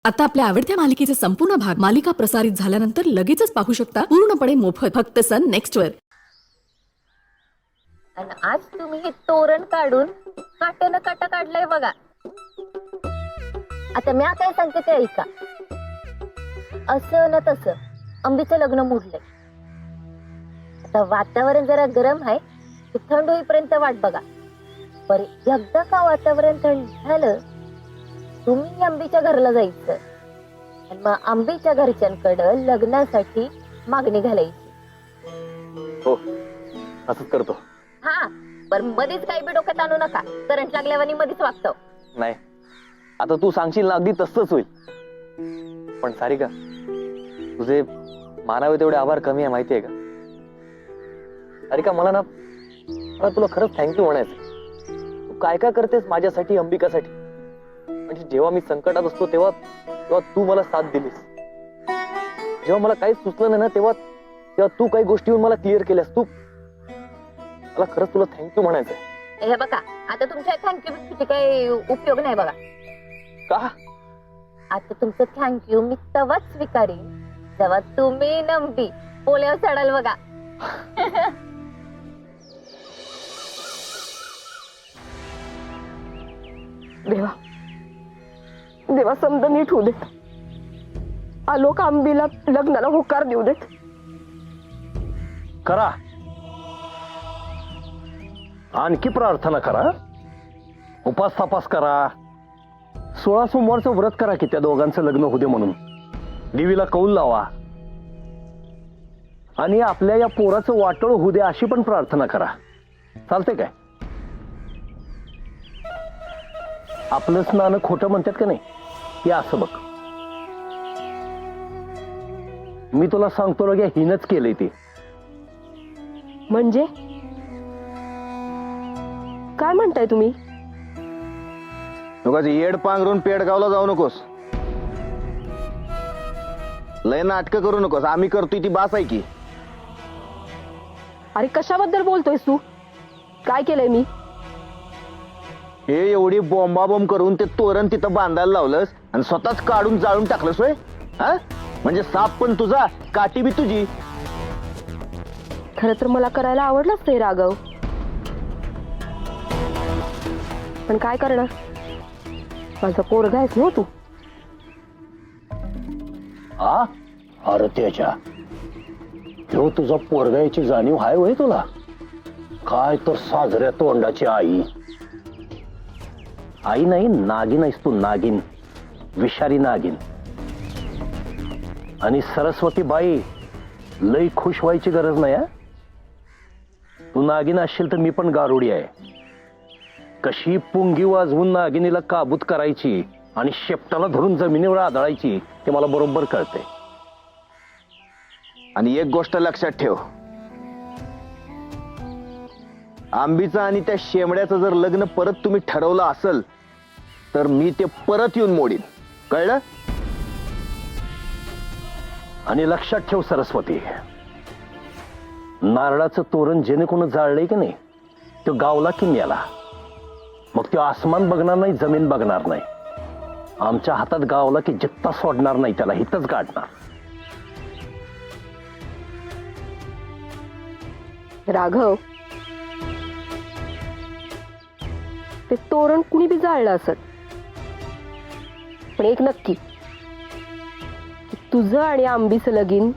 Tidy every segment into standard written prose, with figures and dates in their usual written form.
आता आपल्या आवडत्या मालिकेचे संपूर्ण भाग मालिका प्रसारित झाल्यानंतर लगेचच पाहू शकता पूर्णपणे मोफत फक्त सन नेक्स्ट वर. आणि आज तुम्ही हे तोरण काढून काट्यानं काटा काढलाय बघा. आता मी काय सांगते ते ऐका. असं ना तसं अंबीचं लग्न मोडलंय. आता वातावरण जरा गरम आहे, ते थंड होईपर्यंत वाट बघा. बरे एकदा का वातावरण थंड झालं, तुम्ही अंबीच्या घरला जायचं आणि मग अंबीच्या घरच्यांकडं लग्नासाठी मागणी घालायची. हो, असंच करतो. हा, पण मध्येच काही बी डोक्यात आणू नका. करंट लागल्यावानी मध्येच वागतो. नाही, आता तू सांगशील ना अगदी तसंच होईल. पण सारिका, तुझे मानावे तेवढे आभार कमी आहे माहितीये का? सारिका, मला तुला खरंच थँक्यू म्हणायचं. तू काय काय करतेस माझ्यासाठी, अंबिकासाठी. म्हणजे जेव्हा मी संकटात असतो तेव्हा तू मला साथ दिलीस. जेव्हा मला काहीच सुचलं नाही ना तेव्हा तू काही गोष्टी मला क्लिअर केल्यास. तू मला खरंच तुला थँक्यू म्हणायचं. हे बघा, आता तुमच्या थँक्यू काही उपयोग नाही बघा. का? आता तुमचं थँक्यू मी तेव्हाच स्वीकारेन जेव्हा तुम्ही नंबी पोल्यावर चढाल बघा. देवा देवा, समजा नीट होऊ देत. आलोक आंबीला लग्नाला होकार देऊ देत. करा, आणखी प्रार्थना करा, उपास तपास करा, 16 सोमवारचं व्रत करा की त्या दोघांचं लग्न होऊ दे म्हणून. देवीला कौल लावा आणि आपल्या या पोराचं वाटोळ होऊ दे अशी पण प्रार्थना करा. चालते काय? आपलं स्नान खोटं म्हणतात का नाही, हे असं बघ. मी तुला सांगतो रे, हिनच केलंय ते. म्हणजे काय म्हणताय तुम्ही? येड पांघरून पेडगावला जाऊ नकोस. लय नाटकं करू नकोस. आम्ही करतोय ती बास आहे की. अरे कशाबद्दल बोलतोयस तू? काय केलंय मी? हे एवढी बॉम्बाबॉम्ब करून ते तोरण तिथं बांधायला लावलंस आणि स्वतःच काढून जाळून टाकलंस होय? हा, म्हणजे साप पण तुझा, काठी बी तुझी. खरं तर मला करायला आवडलंच ते राघव, पण काय करणार, माझा पोरगा आहेस ना तू. हा, अरे त्याच्या तो तुझा पोरगा याची जाणीव आहे होय तुला? काय तर साजऱ्या तोंडाची आई. आई नाही, नागिन आहेस तू, नागिन, विषारी नागिन. आणि सरस्वती बाई, लई खुश व्हायची गरज नाही. हा, तू नागिन असशील तर मी पण गारुडी आहे. कशी पुंगी वाजवून नागिनीला काबूत करायची आणि शेपटाला धरून जमिनीवर आदळायची ते मला बरोबर कळते. आणि एक गोष्ट लक्षात ठेव, आंबीचं आणि त्या शेमड्याचं जर लग्न परत तुम्ही ठरवलं असेल तर मी ते परत येऊन मोडीन. कळलं? आणि लक्षात ठेव सरस्वती, नारळाचं तोरण जेणे कोण जाळलंय की नाही, तो गावला की मेला. मग तो आसमान बघणार नाही, जमीन बघणार नाही. आमच्या हातात गावला की जित्ता सोडणार नाही, त्याला हितच गाडणार. राघव, ते तोरण कुणी बी जाळलं असत, पण एक नक्की, तुझं आणि आंबीचं लगीन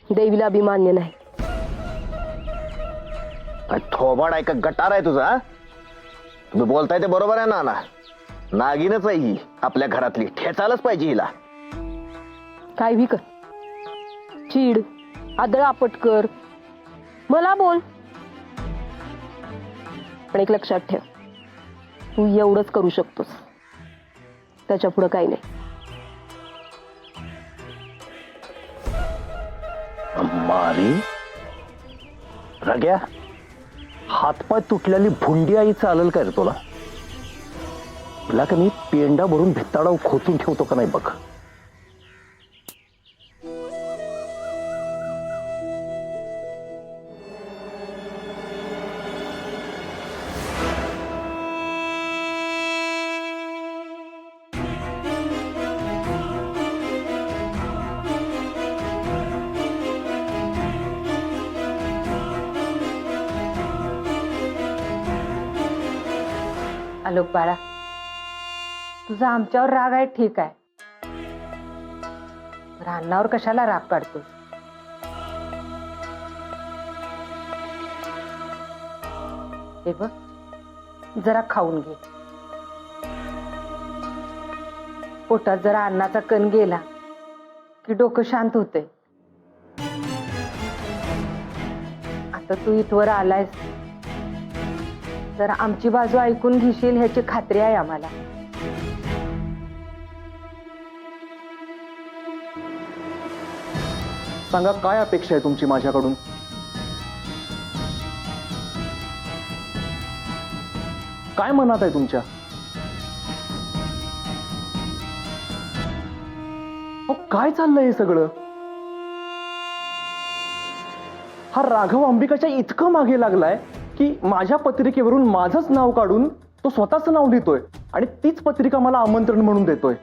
देवीला अभिमान्य नाही. काय थोबाड आहे का गटार आहे तुझा? तुम्ही बोलताय ते बरोबर आहे ना? नागिनच आहे ही आपल्या घरातली, ठेचायलाच पाहिजे हिला. काय भी कर, चीड, आदळ आपट कर, मला बोल, पण एक लक्षात ठेव, तू एवढंच करू शकतोस, त्याच्या पुढं काही नाही. मारी रग्या, हातपाय तुटलेली भुंडी आई चालेल काय रे तुला? तुला का मी पेंडा भरून भित्ताडा खोचून ठेवतो का नाही बघ. आलोक बाळा, तुझा आमच्यावर राग आहे ठीक आहे, पण अण्णावर कशाला राग काढतोस? हे बघ, जरा खाऊन घे. पोटात जरा अन्नाचा कण गेला की डोकं शांत होते. आता तू इथवर आलायस तर आमची बाजू ऐकून घेशील ह्याची खात्री आहे आम्हाला. सांगा, काय अपेक्षा आहे तुमची माझ्याकडून? काय मनात आहे तुमच्या? काय चाललंय हे सगळं? हा राघव अंबिकाच्या इतकं मागे लागलाय की माझ्या पत्रिकेवरून माझंच नाव काढून तो स्वतःच नाव लिहितोय आणि तीच पत्रिका मला आमंत्रण म्हणून देतोय.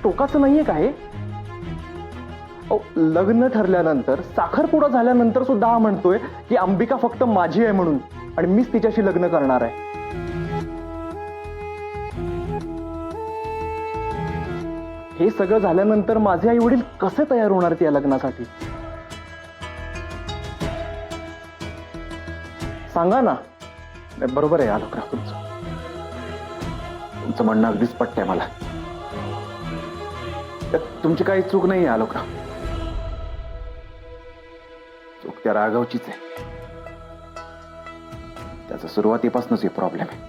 टोकाचं नाहीये काय? लग्न ठरल्यानंतर, साखरपुडा झाल्यानंतर सुद्धा हा म्हणतोय की अंबिका फक्त माझी आहे म्हणून आणि मीच तिच्याशी लग्न करणार आहे. हे सगळं झाल्यानंतर माझे आई वडील कसे तयार होणार त्या लग्नासाठी? सांगा ना. बरोबर आहे आलोकराव, तुमचं म्हणणं अगदीच पटतंय मला. त्यात तुमची काही चूक नाही आहे आलोकराव. चूक त्या राघवचीच आहे. त्याचा सुरुवातीपासूनच हे प्रॉब्लेम आहे.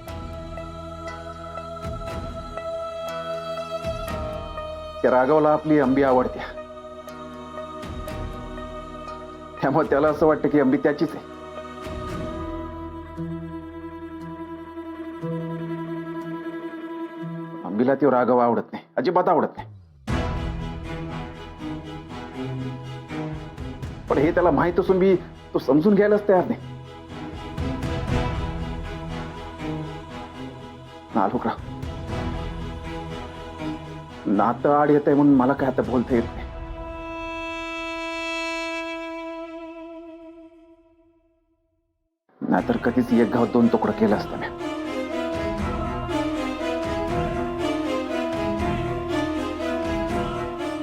त्या राघवला आपली अंबी आवडते, त्यामुळे त्याला असं वाटतं की अंबी त्याचीच आहे. अंबीला तो राघव आवडत नाही, अजिबात आवडत नाही. पण हे त्याला माहित असून मी तो समजून घ्यायलाच तयार नाही. आलोकराव, नातं आड येत आहे म्हणून मला काय आता बोलता येत नाही. नाहीतर कधीच एक गाव दोन तुकडं केलं असतं मी.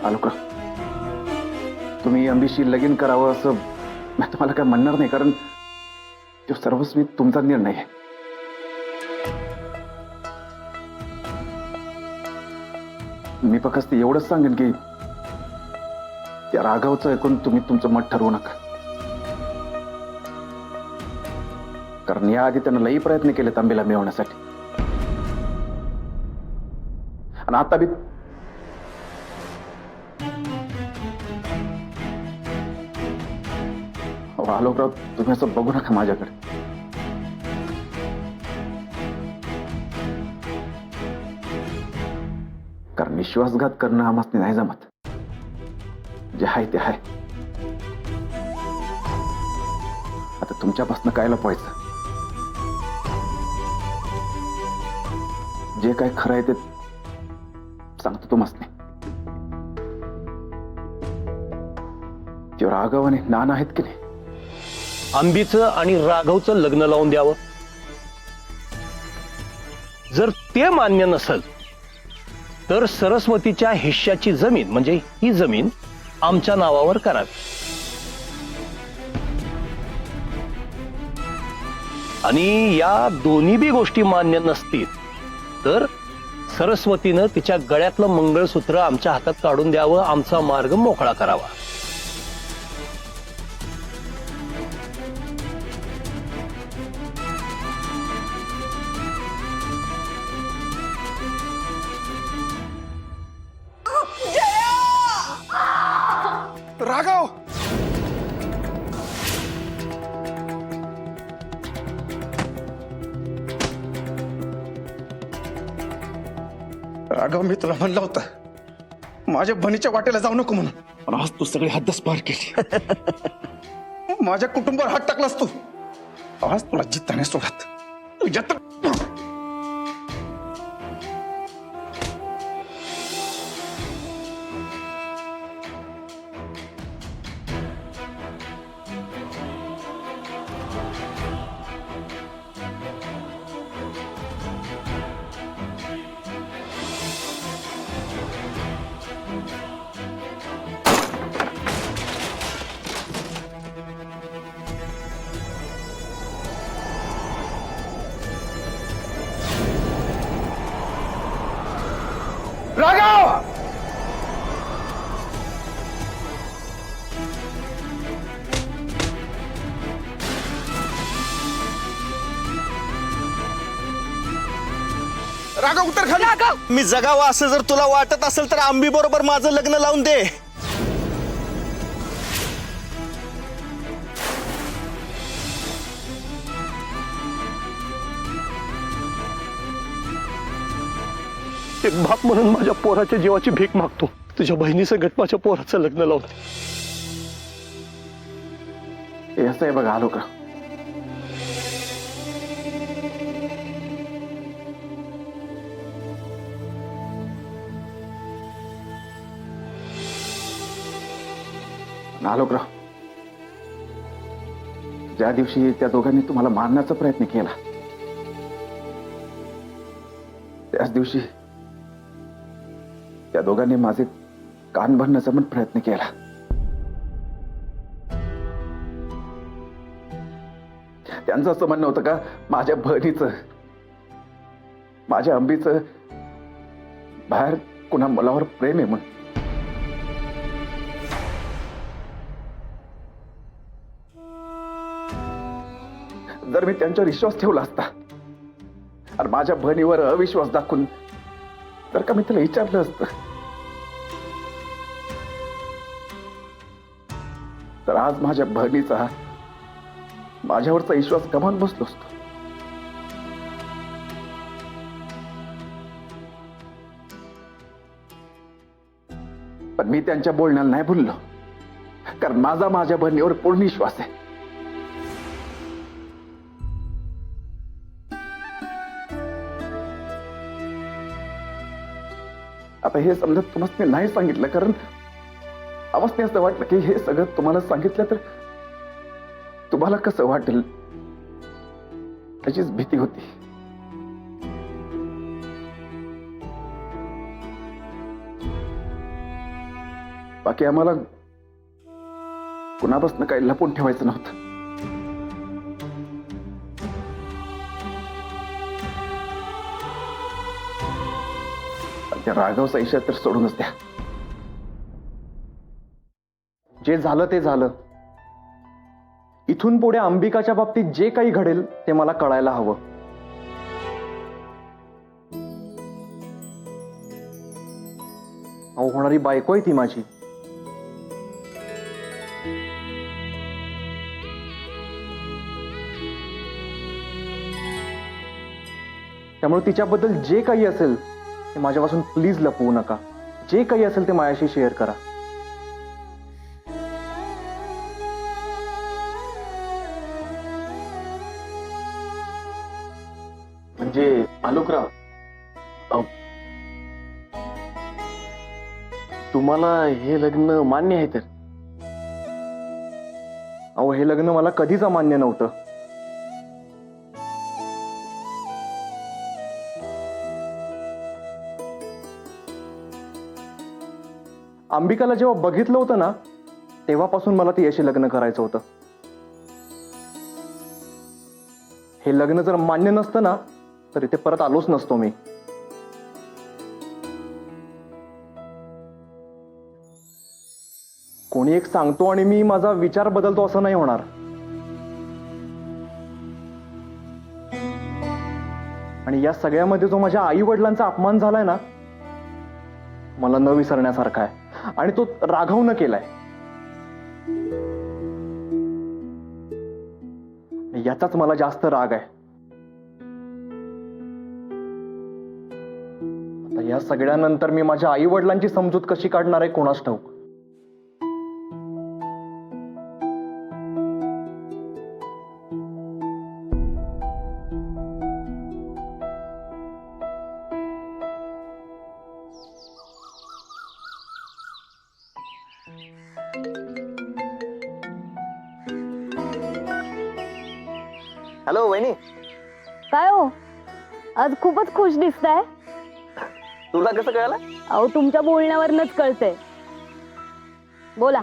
आलोकराव, तुम्ही अंबीशी लगीन करावं असं मी तुम्हाला काय म्हणणार नाही, कारण तो सर्वस्वी तुमचा निर्णय आहे. मी फक्त एवढंच सांगेन की त्या राघवचं ऐकून तुम्ही तुमचं मत ठरवू नका, कारण याआधी त्यानं लई प्रयत्न केले अंबीला मिळवण्यासाठी आणि आता बी. आलोकराव, तुम्ही असं बघू नका माझ्याकडे. कारण विश्वासघात करणं आम्हाला नाही जमत. जे आहे ते आहे. आता तुमच्यापासून काय लपवायचं? जे काय खरं आहे ते सांगतो तुम्हाला. ते राघव आणि नाना आहेत की नाही, अंबीचं आणि राघवचं लग्न लावून द्यावं. जर ते मान्य नसेल तर सरस्वतीच्या हिश्श्याची जमीन, म्हणजे ही जमीन आमच्या नावावर करावी. आणि या दोन्ही बी गोष्टी मान्य नसतील तर सरस्वतीनं तिच्या गळ्यातलं मंगळसूत्र आमच्या हातात काढून द्यावं, आमचा मार्ग मोकळा करावा. राघव, राघव, मी तुला म्हणलं होतं माझ्या बनीच्या वाटेला जाऊ नको म्हणून, पण आज तू सगळी हद्दच पार केली. माझ्या कुटुंबावर हात टाकलास तू. आज तुला जिद्दाने सोडत तुझ्या राघव उतर खाली. मी जगावं असं जर तुला वाटत असेल तर आंबी बरोबर माझं लग्न लावून दे. एक बाप म्हणून माझ्या पोराच्या जीवाची भीक मागतो. तुझ्या बहिणीसकट माझ्या पोराचं लग्न लावते. हे असं आहे बघा, आलो का? आलोकराव, ज्या दिवशी त्या दोघांनी तुम्हाला मारण्याचा प्रयत्न केला त्याच दिवशी त्या दोघांनी माझे कान भरण्याचा पण प्रयत्न केला. त्यांचं असं म्हणणं होतं का माझ्या बहिणीचं, माझ्या अंबीचं बाहेर कुणा मुलावर प्रेम आहे म्हणून. जर मी त्यांच्यावर विश्वास ठेवला असता आणि माझ्या बहिणीवर अविश्वास दाखवून तर का मी त्याला विचारलं असतं तर आज माझ्या बहिणीचा माझ्यावरचा विश्वास गमावून बसलो असतो. पण मी त्यांच्या बोलण्याला नाही भुललो, कारण माझ्या बहिणीवर पूर्ण विश्वास आहे. आता हे समजत तुम्हाला नाही सांगितलं, कारण अवस्थे असं वाटलं की हे सगळं तुम्हाला सांगितलं तर तुम्हाला कसं वाटेल त्याचीच भीती होती. बाकी आम्हाला कुणापासून काही लपून ठेवायचं नव्हतं. त्या राघवचा इशारा तर सोडूनच द्या. जे झालं ते झालं. इथून पुढे अंबिकाच्या बाबतीत जे काही घडेल ते मला कळायला हवं. अहो, होणारी बायको आहे ती माझी. त्यामुळे तिच्याबद्दल जे काही असेल ते माझ्यापासून प्लीज लपवू नका. जे काही असेल ते माझ्याशी शेअर करा. म्हणजे आलोकराव, तुम्हाला हे लग्न मान्य आहे तर? अहो, हे लग्न मला कधीच अमान्य नव्हतं. अंबिकाला जेव्हा बघितलं होतं ना तेव्हापासून मला तिच्याशी लग्न करायचं होतं. हे लग्न जर मान्य नसतं ना तर इथे परत आलोच नसतो मी. कोणी एक सांगतो आणि मी माझा विचार बदलतो असं नाही होणार. आणि या सगळ्यामध्ये जो माझ्या आई वडिलांचा अपमान झालाय ना मला न विसरण्यासारखा आहे. आणि तो राघवनं केलाय. याचाच मला जास्त राग आहे. आता या सगळ्यानंतर मी माझ्या आई वडिलांची समजूत कशी काढणार आहे कोणास ठाऊक. हॅलो वहिनी, काय हो, आज खूपच खुश दिसताय. तुला कसं कळलं? अहो, तुमच्या बोलण्यावरनच कळतंय. बोला,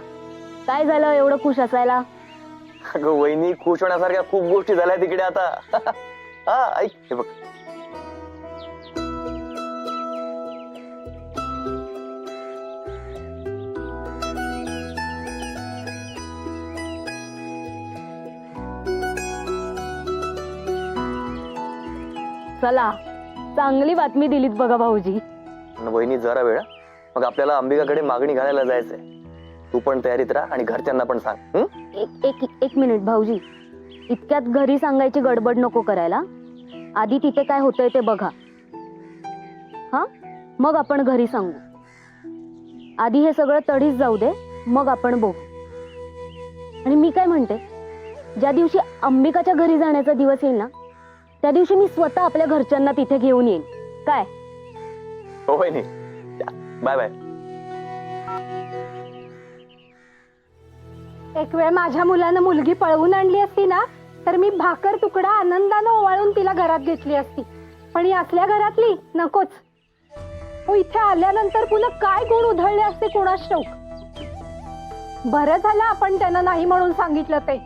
काय झालं एवढं खुश असायला? अगं वहिनी, खुश होण्यासारख्या खूप गोष्टी झाल्या तिकडे आता. हा, ऐक हे बघ. चला, चांगली बातमी दिलीत बघा भाऊजी. आणि वहिनी जरा वेळ मग आपल्याला अंबिकाकडे मागणी घालायला जायचंय. तू पण तयारीत राहा आणि घरच्यांना पण सांग. हं? एक मिनिट भाऊजी, इतक्यात घरी सांगायची गडबड नको करायला. आधी तिथे काय होतंय ते बघा. हा, मग आपण घरी सांगू. आधी हे सगळं तडीच जाऊ दे, मग आपण बघू. आणि मी काय म्हणते, ज्या दिवशी अंबिकाच्या घरी जाण्याचा दिवस येईल ना, त्या दिवशी मी स्वतः आपल्या घरच्यांना तिथे घेऊन येईन. काय? हो वहिनी, बाय बाय. एक वेळ माझ्या मुलानं मुलगी पळवून आणली असती ना, तर मी भाकर तुकडा आनंदानं ओवाळून तिला घरात घेतली असती. पण ही असल्या घरातली नकोच. हो, इथे आल्यानंतर पुन्हा काय गुण उधळले असते कोणास ठाऊक. बरं झालं आपण त्यांना नाही म्हणून सांगितलं ते.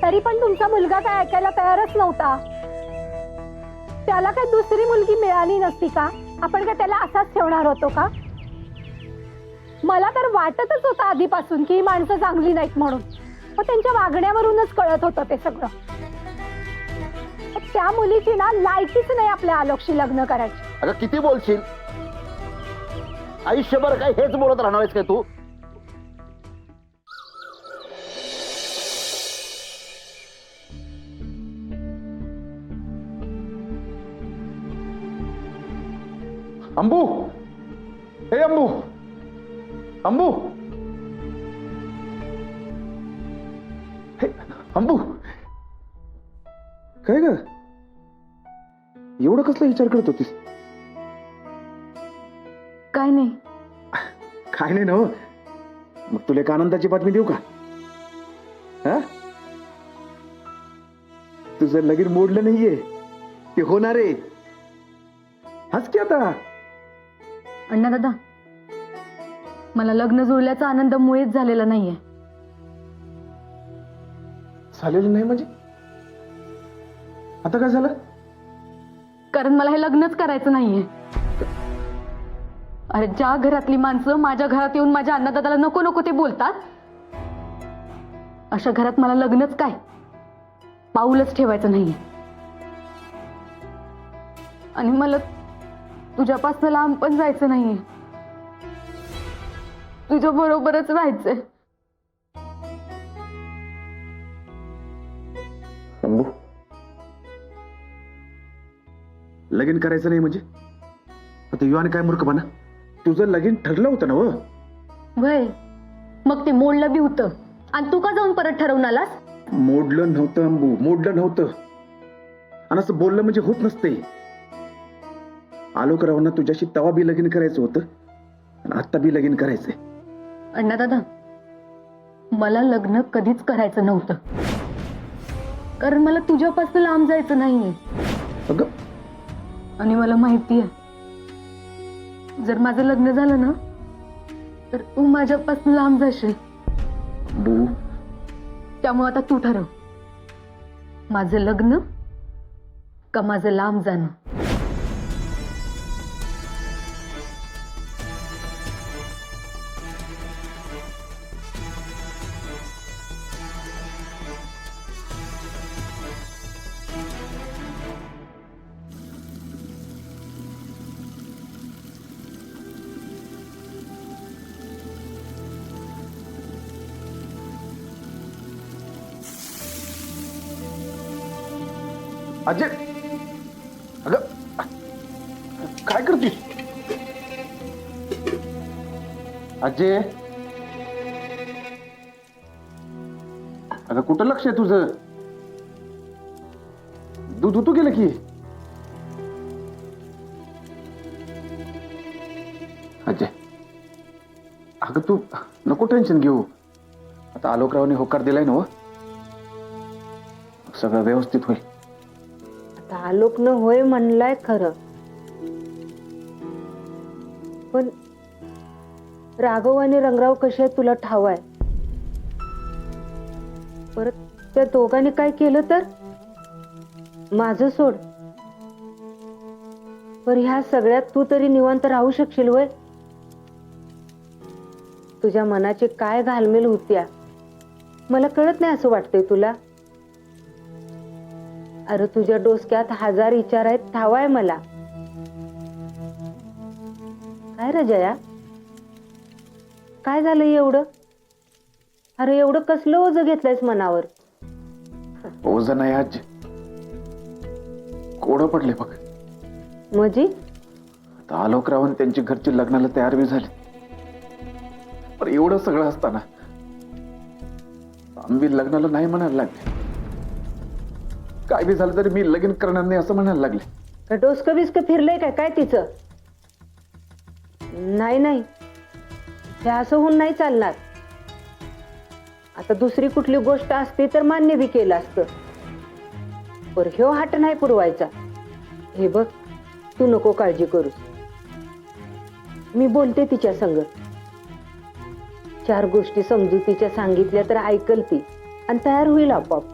तरी पण तुमचा मुलगा काय ऐकायला तयारच नव्हता. त्याला काय दुसरी मुलगी मिळाली नसती का? आपण काय त्याला असाच ठेवणार होतो का? मला तर वाटतच होतं आधीपासून की ही माणसं चांगली नाहीत म्हणून. पण त्यांच्या वागण्यावरूनच कळत होतं ते सगळं. त्या मुलीची ना लायकीच नाही आपल्या आलोकशी लग्न करायची. अगं किती बोलशील? आयुष्यभर काय हेच बोलत राहणार आहेस काय तू? अंबू, हे अंबू, अंबू, हे अंबू, काय ग एवढं कसला विचार करत होतीस? काय नाही. काय नाही ना. मग तुला एक आनंदाची बातमी देऊ का? हा, तुझं लगीन मोडलं नाहीये, ते होणार आहे. हस की आता. अण्णा दादा, मला लग्न जुळल्याचा आनंद मुळीच झालेला नाहीये. झालेलं नाही म्हणजे आता काय झालं? कारण मला हे लग्नच करायचं नाहीये. अरे, ज्या घरातली माणसं माझ्या घरात येऊन माझ्या अण्णादादाला नको नको ते बोलतात, अशा घरात मला लग्नच काय, पाऊलच ठेवायचं नाहीये. आणि मला तुझ्यापासून लांब पण जायचं नाहीये. तुझ्या बरोबरच राहायचंय. अंबू, लगीन करायचं नाही म्हणजे आता युवाने काय मूर्खपणा. तुझं लगीन ठरलं होतं ना? वय, मग ते मोडलं बी होतं आणि तू का जाऊन परत ठरवून आलास? मोडलं नव्हतं अंबू, मोडलं नव्हतं. आणि असं बोललं म्हणजे होत नसते. आलोकरावांना तुझ्याशी तवा बी लगीन करायचं होतं आणि आता बी लगीन करायचंय. अण्णा दादा, मला लग्न कधीच करायचं नव्हतं, कारण मला तुझ्यापासून लांब जायचं नाहीये. अगं, आणि मला माहितीये, जर माझं लग्न झालं ना, तर तू माझ्यापासून लांब जाशील. बू, त्यामुळे आता तू ठरव, माझं लग्न का माझं लांब जाणं. अजय, अगं काय करते? अजय, अगं कुठं लक्ष आहे तुझं? दूध उतू गेलं की. अजय, अगं तू नको टेन्शन घेऊ. आता आलोकरावने होकार दिलाय ना, सगळं व्यवस्थित होईल. आलोक न होय म्हणलाय खरं, पण राघव आणि रंगराव कसे आहेत तुला ठाव आहे. परत त्या दोघांनी काय केलं तर माझं सोड, पर ह्या सगळ्यात तू तरी निवांत राहू शकशील होय? तुझ्या मनाची काय घालमेल होत्या मला कळत नाही असं वाटतंय तुला? अरे तुझ्या डोसक्यात हजार विचार आहेत ठाव आहे मला, काय रे जया, काय झालं एवढं? अरे एवढं कसलं ओझं घेतलंयस मनावर? ओझं नाही आजी, कोडं पडले बघ. म्हणजे आता आलोकराव आणि त्यांची घरची लग्नाला तयार बी झाली. पण एवढं सगळं असताना आम्ही लग्नाला नाही म्हणायला लागले. काय बी झालं तरी मी लगीन करणार नाही असं म्हणायला लागले. का डोसकं बिस्कं फिरलंय काय काय तिचं? नाही नाही, हे असं होऊन नाही चालणार. आता दुसरी कुठली गोष्ट असती तर मान्य बी केलं असतं, पर ह्यो हाट नाही पुरवायचा. हे बघ, तू नको काळजी करूस, मी बोलते तिच्या संग. 4 गोष्टी समजूतीच्या सांगितल्या तर ऐकल ती आणि तयार होईल आपोआप.